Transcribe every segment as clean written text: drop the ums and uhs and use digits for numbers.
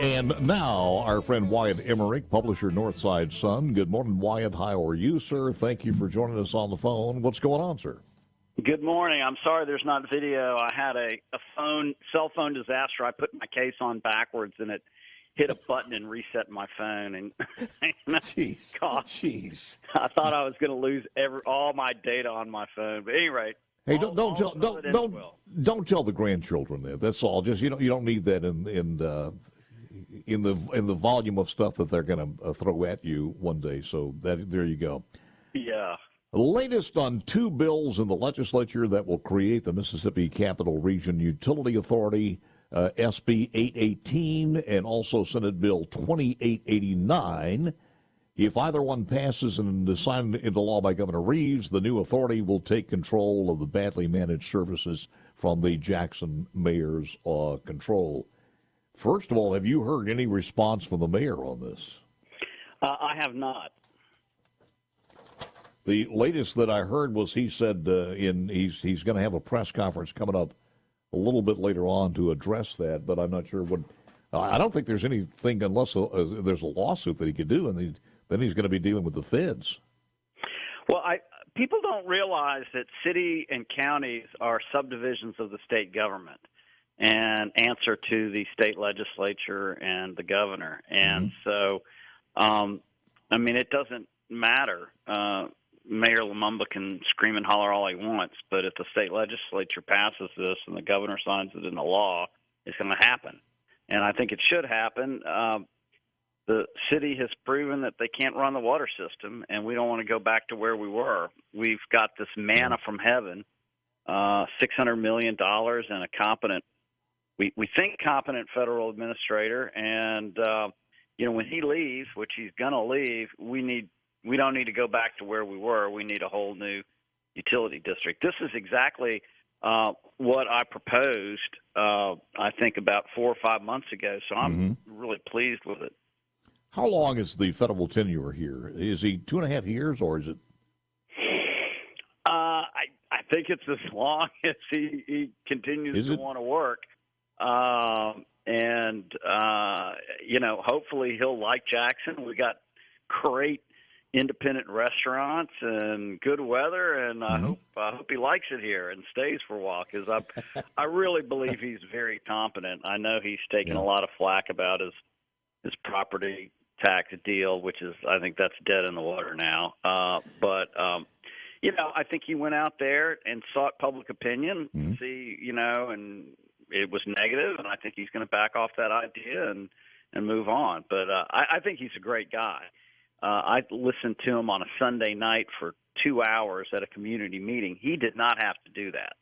And now, our friend Wyatt Emmerich, publisher, Northside Sun. Good morning, Wyatt. How are you, sir? Thank you for joining us on the phone. What's going on, sir? Good morning. I'm sorry there's not video. I had a cell phone disaster. I put my case on backwards, and it hit a button and reset my phone. And Jeez. I thought I was going to lose all my data on my phone. But anyway, hey, don't tell the grandchildren that. That's all. Just you don't need that in the volume of stuff that they're going to throw at you one day. So there you go. Yeah. The latest on two bills in the legislature that will create the Mississippi Capital Region Utility Authority, SB 818, and also Senate Bill 2889. If either one passes and is signed into law by Governor Reeves, the new authority will take control of the badly managed services from the Jackson mayor's control. First of all, have you heard any response from the mayor on this? I have not. The latest that I heard was he said he's going to have a press conference coming up a little bit later on to address that, but I'm not sure what. I don't think there's anything unless there's a lawsuit that he could do, and then he's going to be dealing with the feds. Well, people don't realize that city and counties are subdivisions of the state government and answer to the state legislature and the governor. And so, it doesn't matter. Mayor Lumumba can scream and holler all he wants, but if the state legislature passes this and the governor signs it into law, it's going to happen. And I think it should happen. The city has proven that they can't run the water system, and we don't want to go back to where we were. We've got this manna from heaven, $600 million and a competent, we think competent federal administrator. And, when he leaves, which he's going to leave, we don't need to go back to where we were. We need a whole new utility district. This is exactly what I proposed, I think, about 4 or 5 months ago. So I'm really pleased with it. How long is the federal tenure here? Is he 2.5 years, or is it? I think it's as long as he continues to want to work. Hopefully he'll like Jackson. We got great independent restaurants and good weather, and I hope he likes it here and stays for a while, because I really believe he's very competent. I know he's taken a lot of flack about his property tax deal, which is, I think that's dead in the water now. I think he went out there and sought public opinion, and it was negative, and I think he's going to back off that idea and move on. But I think he's a great guy. I listened to him on a Sunday night for 2 hours at a community meeting. He did not have to do that.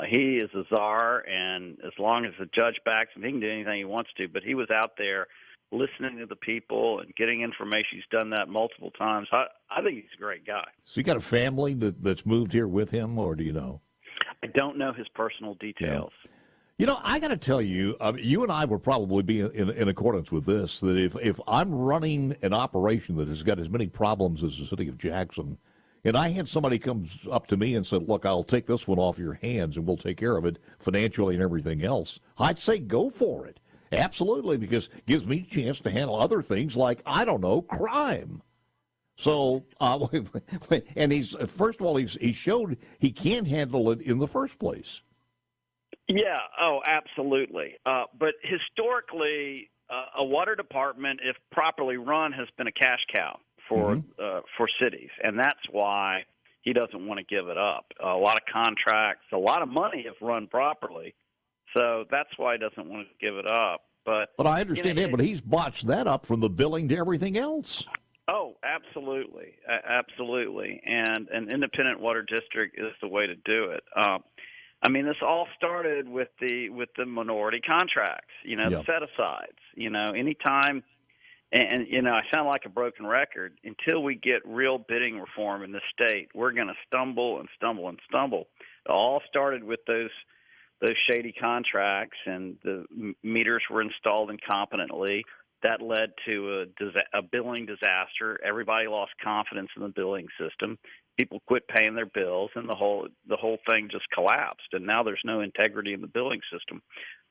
He is a czar, and as long as the judge backs him, he can do anything he wants to. But he was out there listening to the people and getting information. He's done that multiple times. I think he's a great guy. So you got a family that's moved here with him, or do you know? I don't know his personal details. Yeah. I got to tell you, you and I would probably be in accordance with this, that if I'm running an operation that has got as many problems as the city of Jackson, and I had somebody comes up to me and said, look, I'll take this one off your hands and we'll take care of it financially and everything else, I'd say go for it. Absolutely, because it gives me a chance to handle other things like, I don't know, crime. So, and first of all, he showed he can't handle it in the first place. Yeah, absolutely. But historically, a water department, if properly run, has been a cash cow for cities, and that's why he doesn't want to give it up. A lot of contracts, a lot of money if run properly, so that's why he doesn't want to give it up. But I understand that, but he's botched that up from the billing to everything else. Oh, absolutely, absolutely, and an independent water district is the way to do it. This all started with the minority contracts, the set-asides. Anytime, and I sound like a broken record, until we get real bidding reform in the state, we're going to stumble and stumble and stumble. It all started with those shady contracts, and the meters were installed incompetently. That led to a billing disaster. Everybody lost confidence in the billing system. People quit paying their bills, and the whole thing just collapsed. And now there's no integrity in the billing system.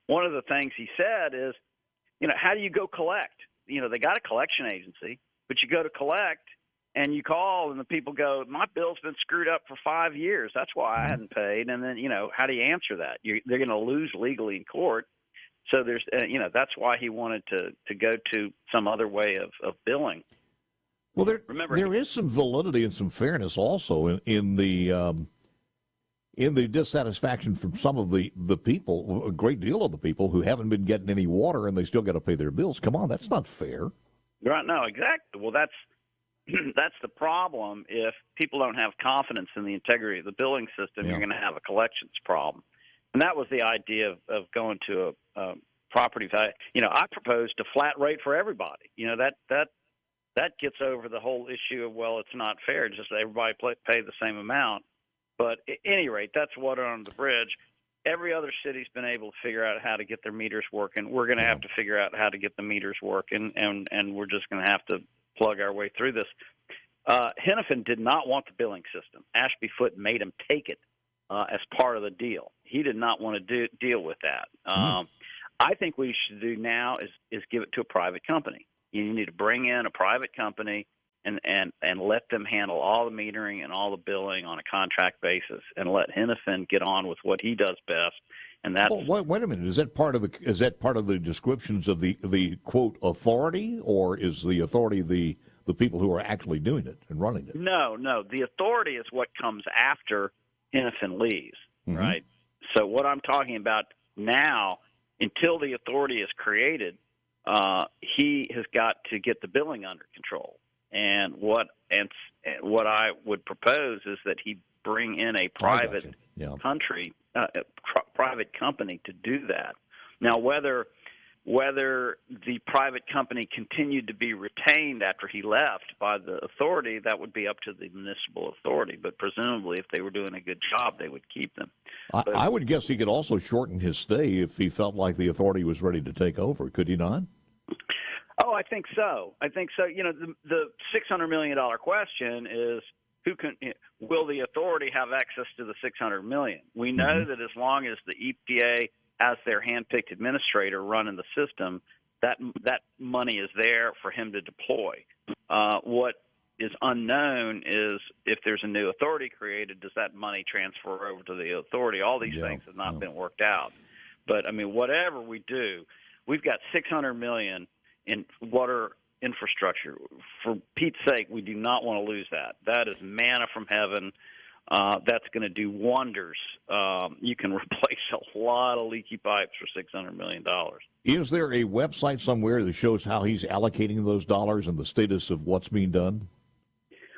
One of the things he said is, how do you go collect? They got a collection agency, but you go to collect and you call and the people go, my bill's been screwed up for 5 years. That's why I hadn't paid. And then, how do you answer that? They're going to lose legally in court. So there's, that's why he wanted to go to some other way of billing. Well, there is some validity and some fairness also in the dissatisfaction from some of the people, a great deal of the people who haven't been getting any water and they still got to pay their bills. Come on, that's not fair. Right? No, exactly. Well, that's the problem. If people don't have confidence in the integrity of the billing system, you're going to have a collections problem. And that was the idea of going to a property value. I proposed a flat rate for everybody. That gets over the whole issue of, well, it's not fair. Just everybody pay the same amount. But at any rate, that's water under the bridge. Every other city's been able to figure out how to get their meters working. We're going to have to figure out how to get the meters working, and we're just going to have to plug our way through this. Hennepin did not want the billing system. Ashby Foote made him take it as part of the deal. He did not want to deal with that. I think what you should do now is give it to a private company. You need to bring in a private company and let them handle all the metering and all the billing on a contract basis, and let Hennepin get on with what he does best. And that's wait a minute. Is that part of the descriptions of the quote authority, or is the authority the people who are actually doing it and running it? No. The authority is what comes after Hennepin leaves, right? So what I'm talking about now, until the authority is created, he has got to get the billing under control. And what I would propose is that he bring in a private private company to do that. Now, whether the private company continued to be retained after he left by the authority, that would be up to the municipal authority. But presumably, if they were doing a good job, they would keep them. I would guess he could also shorten his stay if he felt like the authority was ready to take over. Could he not? Oh, I think so. The $600 million question is, will the authority have access to the $600 million? We know that as long as the EPA has their handpicked administrator running the system, that money is there for him to deploy. What is unknown is if there's a new authority created, does that money transfer over to the authority? All these things have not been worked out. But whatever we do, we've got $600 million in water infrastructure. For Pete's sake, we do not want to lose that. That is manna from heaven. That's going to do wonders. You can replace a lot of leaky pipes for $600 million. Is there a website somewhere that shows how he's allocating those dollars and the status of what's being done?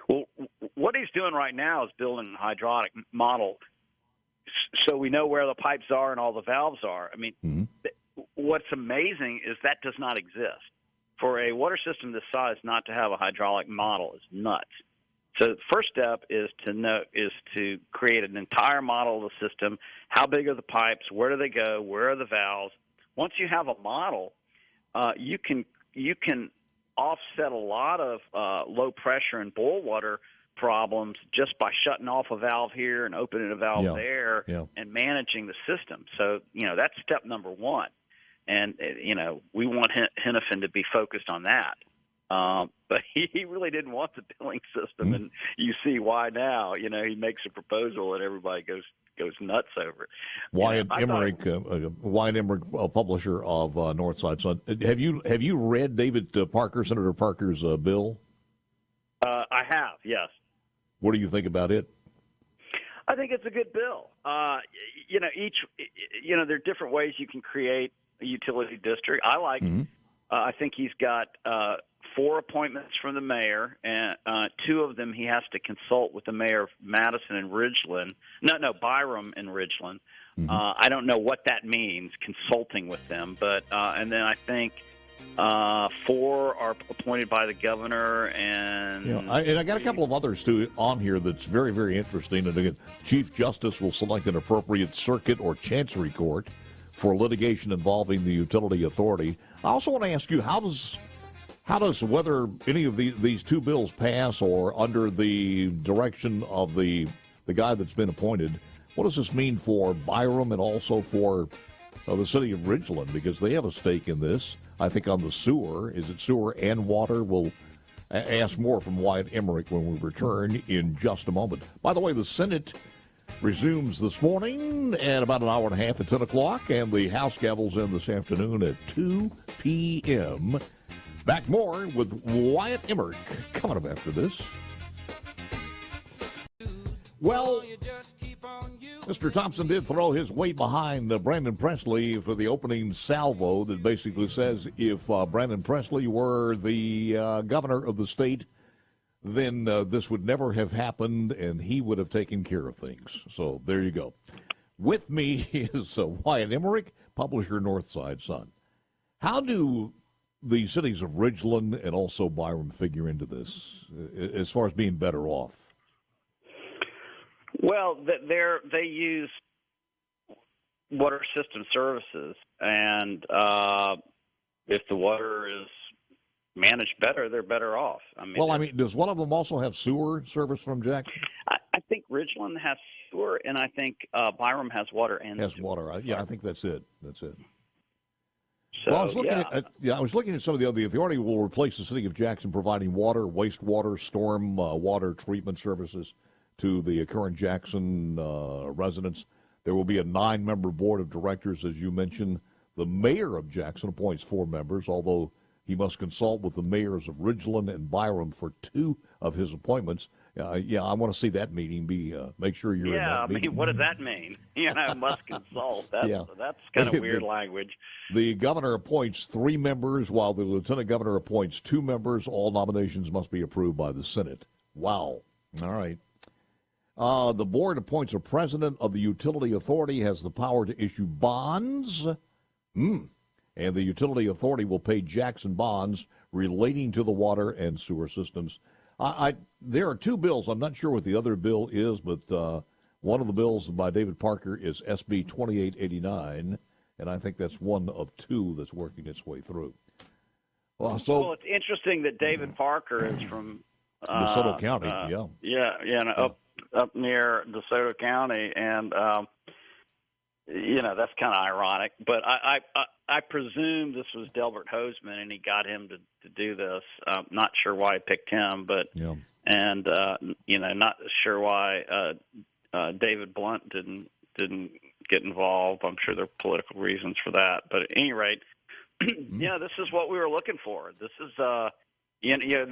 Well, what he's doing right now is building a hydraulic model so we know where the pipes are and all the valves are. What's amazing is that does not exist. For a water system this size, not to have a hydraulic model is nuts. So the first step is to create an entire model of the system. How big are the pipes? Where do they go? Where are the valves? Once you have a model, you can offset a lot of low pressure and boil water problems just by shutting off a valve here and opening a valve there and managing the system. So that's step number one. And, we want Hennepin to be focused on that. But he really didn't want the billing system, and you see why now. He makes a proposal and everybody goes nuts over it. Wyatt Emmerich, publisher of Northside Sun. Have you read Senator Parker's bill? I have, yes. What do you think about it? I think it's a good bill. There are different ways you can create a utility district. I think he's got 4 appointments from the mayor, and 2 of them he has to consult with the mayor of Madison and Ridgeland. Byram and Ridgeland. I don't know what that means, consulting with them, but and then I think 4 are appointed by the governor, and I got a couple of others too on here that's very, very interesting. And again, Chief Justice will select an appropriate circuit or chancery court for litigation involving the utility authority. I also want to ask you, how does whether any of these 2 bills pass or under the direction of the guy that's been appointed, what does this mean for Byram and also for the city of Ridgeland, because they have a stake in this? I think on the sewer. Is it sewer and water? We'll ask more from Wyatt Emmerich when we return in just a moment. By the way, the Senate resumes this morning at about an hour and a half at 10 o'clock, and the House gavels in this afternoon at 2 p.m. Back more with Wyatt Emmerich coming up after this. Well, Mr. Thompson did throw his weight behind Brandon Presley for the opening salvo that basically says if Brandon Presley were the governor of the state, then this would never have happened, and he would have taken care of things. So there you go. With me is Wyatt Emmerich, publisher, Northside Sun. How do the cities of Ridgeland and also Byram figure into this as far as being better off? Well, they use water system services, and if the water is managed better, they're better off. Does one of them also have sewer service from Jackson? I think Ridgeland has sewer, and I think Byram has water and has sewer. Water. I think that's it. So, well, I was looking at some of the authority will replace the city of Jackson providing water, wastewater, storm water treatment services to the current Jackson residents. There will be a 9-member board of directors, as you mentioned. The mayor of Jackson appoints 4 members, although he must consult with the mayors of Ridgeland and Byram for 2 of his appointments. I want to see that meeting. Make sure you're in that meeting. What does that mean? Must consult. That's kind of weird language. The governor appoints 3 members, while the lieutenant governor appoints 2 members. All nominations must be approved by the Senate. Wow. All right. The board appoints a president of the utility authority, has the power to issue bonds. And the utility authority will pay Jackson bonds relating to the water and sewer systems. There are 2 bills. I'm not sure what the other bill is, but one of the bills by David Parker is SB 2889, and I think that's one of 2 that's working its way through. Well, it's interesting that David Parker is from DeSoto County. Up near DeSoto County, and that's kind of ironic. But I presume this was Delbert Hoseman, and he got him to do this. Not sure why he picked him, but not sure why David Blunt didn't get involved. I'm sure there are political reasons for that. But at any rate, this is what we were looking for. This is the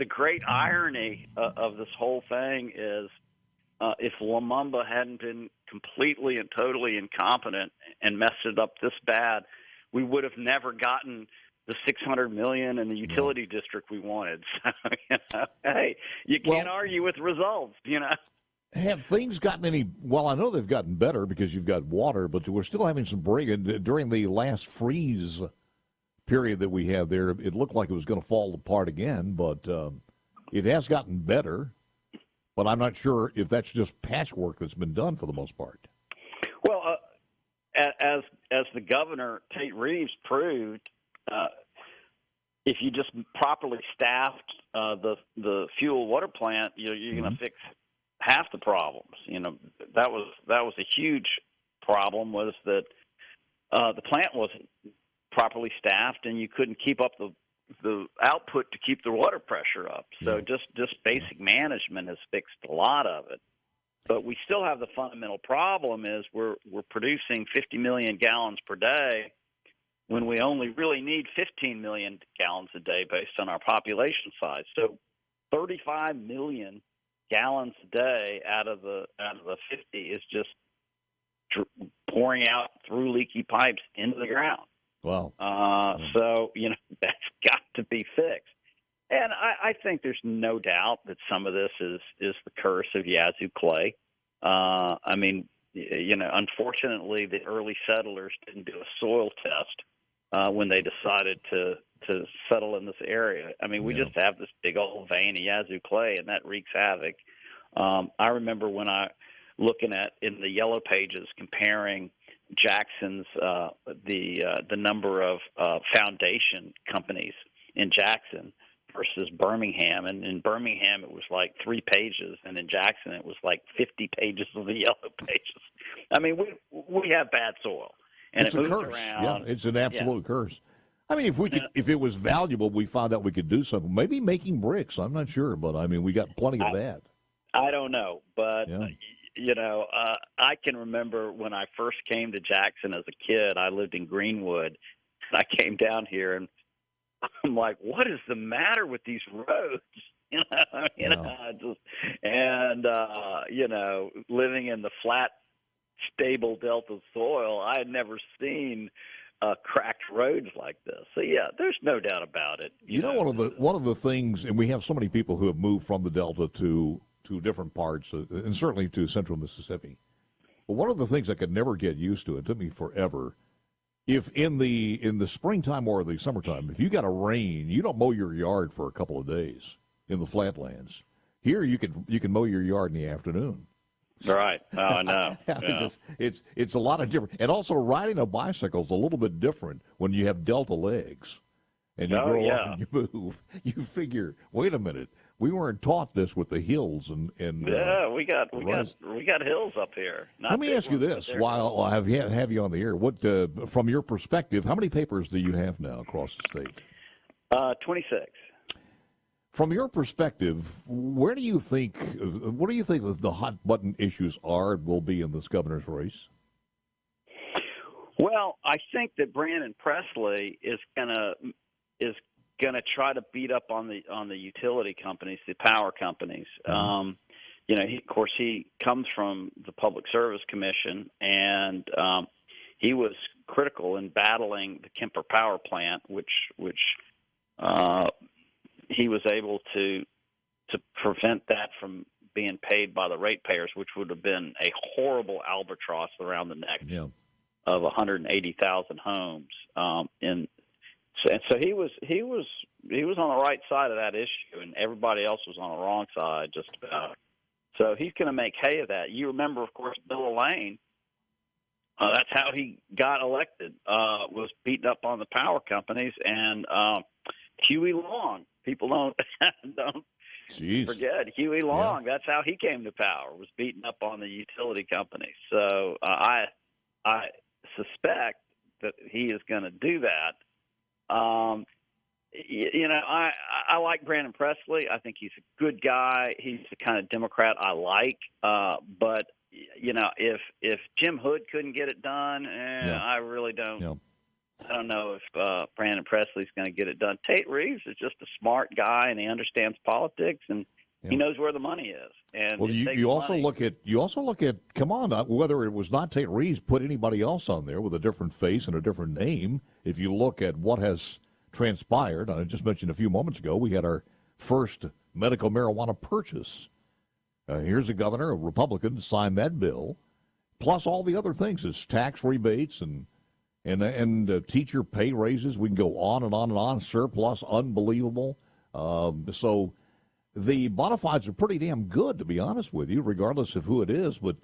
great irony of this whole thing is. If Lumumba hadn't been completely and totally incompetent and messed it up this bad, we would have never gotten the $600 million in the utility district we wanted. So, hey, you can't argue with results, Have things gotten any? Well, I know they've gotten better because you've got water, but we're still having some during the last freeze period that we had there. It looked like it was going to fall apart again, but it has gotten better. But I'm not sure if that's just patchwork that's been done for the most part. Well, as the governor, Tate Reeves, proved, if you just properly staffed the fuel water plant, you're going to fix half the problems. That was a huge problem, was that the plant wasn't properly staffed, and you couldn't keep up the output to keep the water pressure up. So just basic management has fixed a lot of it. But we still have the fundamental problem is we're producing 50 million gallons per day when we only really need 15 million gallons a day based on our population size. So 35 million gallons a day out of the 50 is just pouring out through leaky pipes into the ground. Wow. So, that's got to be fixed. And I think there's no doubt that some of this is the curse of Yazoo clay. Unfortunately, the early settlers didn't do a soil test when they decided to settle in this area. We just have this big old vein of Yazoo clay, and that wreaks havoc. I remember when looking at in the yellow pages comparing Jackson's the number of foundation companies in Jackson versus Birmingham, and in Birmingham it was like 3 pages, and in Jackson it was like 50 pages of the yellow pages. We have bad soil, and it's it moves a curse. around. Yeah, it's an absolute curse. I mean, if it was valuable, we found out we could do something. Maybe making bricks. I'm not sure, but I mean, we got plenty of that. I don't know, but Yeah. I can remember when I first came to Jackson as a kid. I lived in Greenwood, and I came down here, and I'm like, "What is the matter with these roads?" Living in the flat, stable Delta soil, I had never seen cracked roads like this. So yeah, there's no doubt about it. One of the things, and we have so many people who have moved from the Delta to different parts, and certainly to central Mississippi. But one of the things I could never get used to, it took me forever, if in the springtime or the summertime, if you got a rain, you don't mow your yard for a couple of days in the flatlands. Here you can mow your yard in the afternoon. Right. Oh, I know. Yeah. It's a lot of different, and also riding a bicycle is a little bit different when you have Delta legs, and you grow up and you move. You figure, wait a minute, we weren't taught this with the hills and we got hills up here. Let me ask you this: while I have you on the air, what from your perspective, how many papers do you have now across the state? 26. From your perspective, what do you think the hot button issues will be in this governor's race? Well, I think that Brandon Presley is gonna try to beat up on the utility companies, the power companies. Mm-hmm. He comes from the Public Service Commission, and he was critical in battling the Kemper Power Plant, which he was able to prevent that from being paid by the ratepayers, which would have been a horrible albatross around the neck of 180,000 homes. And so he was on the right side of that issue, and everybody else was on the wrong side, just about. So he's going to make hay of that. You remember, of course, Bill Elaine. That's how he got elected. Was beating up on the power companies, and Huey Long. People don't forget Huey Long. Yeah. That's how he came to power, was beating up on the utility companies. So I suspect that he is going to do that. I like Brandon Presley. I think he's a good guy. He's the kind of Democrat I like. But if Jim Hood couldn't get it done, I really don't. Yeah. I don't know if Brandon Presley's going to get it done. Tate Reeves is just a smart guy, and he understands politics, and he knows where the money is. And well, you also look at come on, whether it was not Tate Reeves, put anybody else on there with a different face and a different name. If you look at what has transpired, I just mentioned a few moments ago, we had our first medical marijuana purchase. Here's a governor, a Republican, signed that bill, plus all the other things. It's tax rebates and teacher pay raises. We can go on and on and on. Surplus, unbelievable. So the bona fides are pretty damn good, to be honest with you, regardless of who it is. But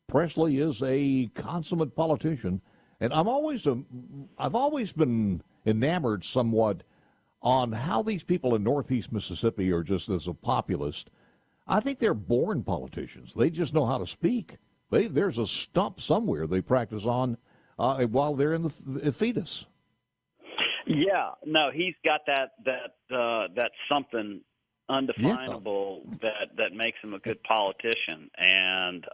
Presley is a consummate politician, and I've always been enamored somewhat on how these people in Northeast Mississippi are just as a populist. I think they're born politicians. They just know how to speak. There's a stump somewhere they practice on while they're in the fetus. Yeah, no, he's got that something undefinable that makes him a good politician, and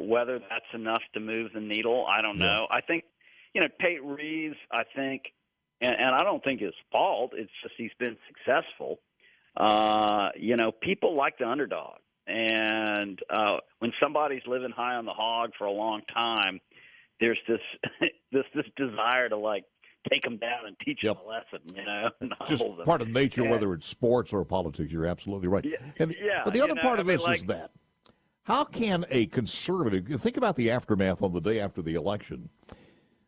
whether that's enough to move the needle, I don't know. I think Tate Reeves, and I don't think it's fault. It's just he's been successful. People like the underdog, and when somebody's living high on the hog for a long time, there's this desire to take them down and teach them a lesson, just part of nature, whether it's sports or politics. You're absolutely right. But the other part of this is that how can a conservative think about the aftermath on the day after the election?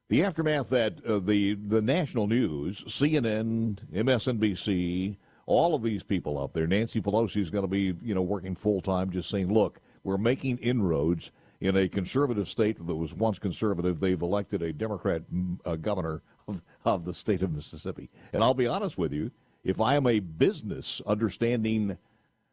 The aftermath that the national news, CNN, MSNBC, all of these people out there, Nancy Pelosi is going to be working full time, just saying, look, we're making inroads. In a conservative state that was once conservative, they've elected a Democrat governor of the state of Mississippi. And I'll be honest with you, if I am a business understanding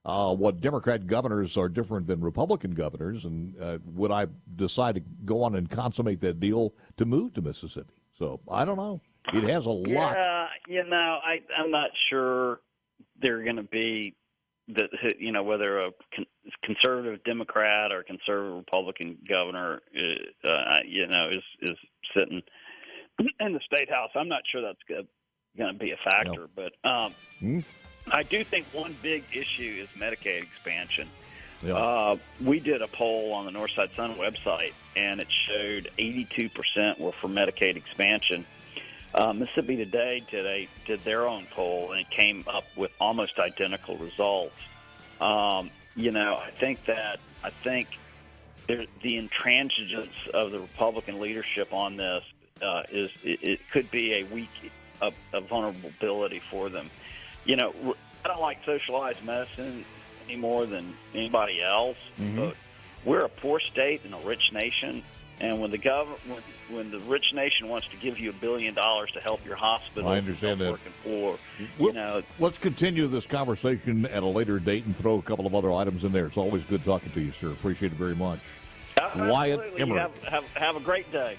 what Democrat governors are different than Republican governors, and would I decide to go on and consummate that deal to move to Mississippi? So I don't know. It has a lot. Yeah, I'm not sure they're going to be whether a conservative Democrat or conservative Republican governor, is sitting in the state house. I'm not sure that's going to be a factor, but I do think one big issue is Medicaid expansion. Yeah. We did a poll on the Northside Sun website, and it showed 82% were for Medicaid expansion. Mississippi Today did their own poll, and it came up with almost identical results. I think the intransigence of the Republican leadership on this it could be a vulnerability for them. I don't like socialized medicine any more than anybody else, but we're a poor state and a rich nation. And when the rich nation wants to give you $1 billion to help your hospital, I understand that. Working for, let's continue this conversation at a later date and throw a couple of other items in there. It's always good talking to you, sir. Appreciate it very much. Wyatt Emmerich. Have a great day.